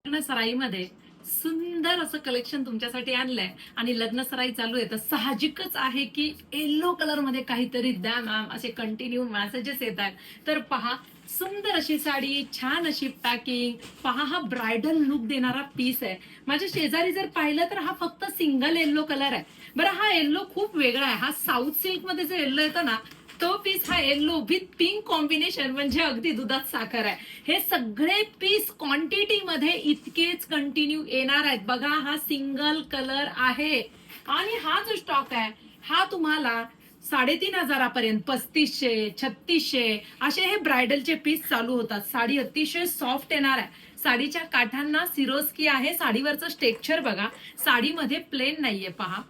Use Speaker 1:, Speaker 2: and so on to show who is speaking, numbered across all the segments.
Speaker 1: लग्न सराईमध्ये सुंदर असं कलेक्शन तुमच्यासाठी आणलंय आणि लग्न सराई चालू आहे तर साहजिकच आहे की येलो कलर मध्ये काहीतरी द्या मॅम असे कंटिन्यू मेसेजेस येत आहेत. तर पहा, सुंदर अशी साडी, छान अशी पॅकिंग, पहा हा ब्रायडल लुक देणारा पीस आहे. माझ्या शेजारी जर पाहिलं तर हा फक्त सिंगल येल्लो कलर आहे. बरं, हा येल्लो खूप वेगळा आहे. हा साऊथ सिल्क मध्ये जो येल्लो येतो ना, तो पीस हा येल्लो विथ पिंक कॉम्बिनेशन म्हणजे अगदी दुधात साखर आहे. हे सगळे पीस क्वांटिटी मध्ये इतकेच कंटिन्यू येणार आहेत. बघा, हा सिंगल कलर आहे आणि हा जो स्टॉक आहे हा तुम्हाला 3,500पर्यंत, 3,500, 3,600 असे हे ब्रायडलचे पीस चालू होतात. साडी अतिशय सॉफ्ट येणार आहे. साडीच्या काठांना सिरोस्की आहे. साडीवरचं स्टेक्चर बघा, साडीमध्ये प्लेन नाहीये. पहा,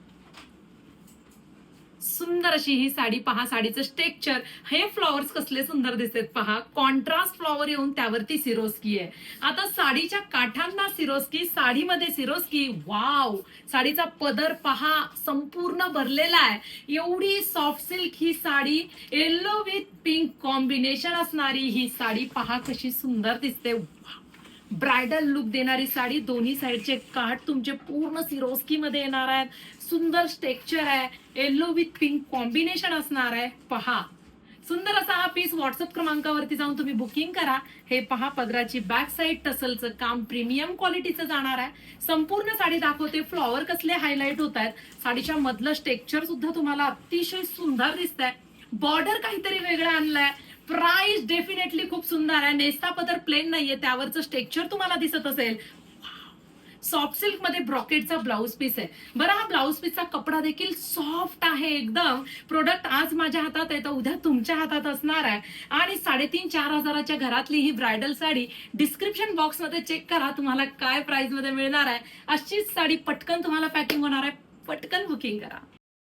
Speaker 1: सुंदर अशी ही साडी पहा. साडीचं स्ट्रक्चर, हे फ्लॉवर्स कसले सुंदर दिसतात पहा. कॉन्ट्रास्ट फ्लॉवर येऊन त्यावरती सिरोस्की आहे. आता साडीच्या काठांना सिरोस्की, साडीमध्ये सिरोस्की. वाव, साडीचा पदर पहा संपूर्ण भरलेला आहे. एवढी soft silk he sari, yellow with pink combination असणारी ही साडी पहा कशी सुंदर दिसते. ब्रायडल लुक देणारी साडी. दोन्ही साईडचे काठ तुमचे पूर्ण सिरोस्की मध्ये येणार आहेत. सुंदर स्ट्रक्चर आहे. येल्लो विथ पिंक कॉम्बिनेशन असणार आहे. पहा, सुंदर असा हा पीस. व्हॉट्सअप क्रमांकावरती जाऊन तुम्ही बुकिंग करा. हे पहा, पदराची बॅक साईड टसलचं काम प्रीमियम क्वालिटीचं जाणार आहे. संपूर्ण साडी दाखवते. फ्लॉवर कसले हायलाइट होत आहेत. साडीच्या मधलं स्ट्रक्चर सुद्धा तुम्हाला अतिशय सुंदर दिसत आहे. बॉर्डर काहीतरी वेगळं आणलंय. प्राइस डेफिनेटली खूप सुंदर आहे. नेस्ता पदर प्लेन नाहीये, त्यावरचं स्ट्रक्चर तुम्हाला दिसत असेल. सॉफ्ट सिल्क मध्ये ब्रॉकेटचा ब्लाऊज पीस आहे. बरं, हा ब्लाऊज पीसचा कपडा देखील सॉफ्ट आहे एकदम. प्रोडक्ट आज माझ्या हातात आहे तर उद्या तुमच्या हातात असणार आहे. आणि 3,500-4 हजाराच्या घरातली ही ब्रायडल साडी डिस्क्रिप्शन बॉक्स मध्ये चेक करा, तुम्हाला काय प्राइस मध्ये मिळणार आहे. अशीच साडी पटकन तुम्हाला पॅकिंग होणार आहे. पटकन बुकिंग करा.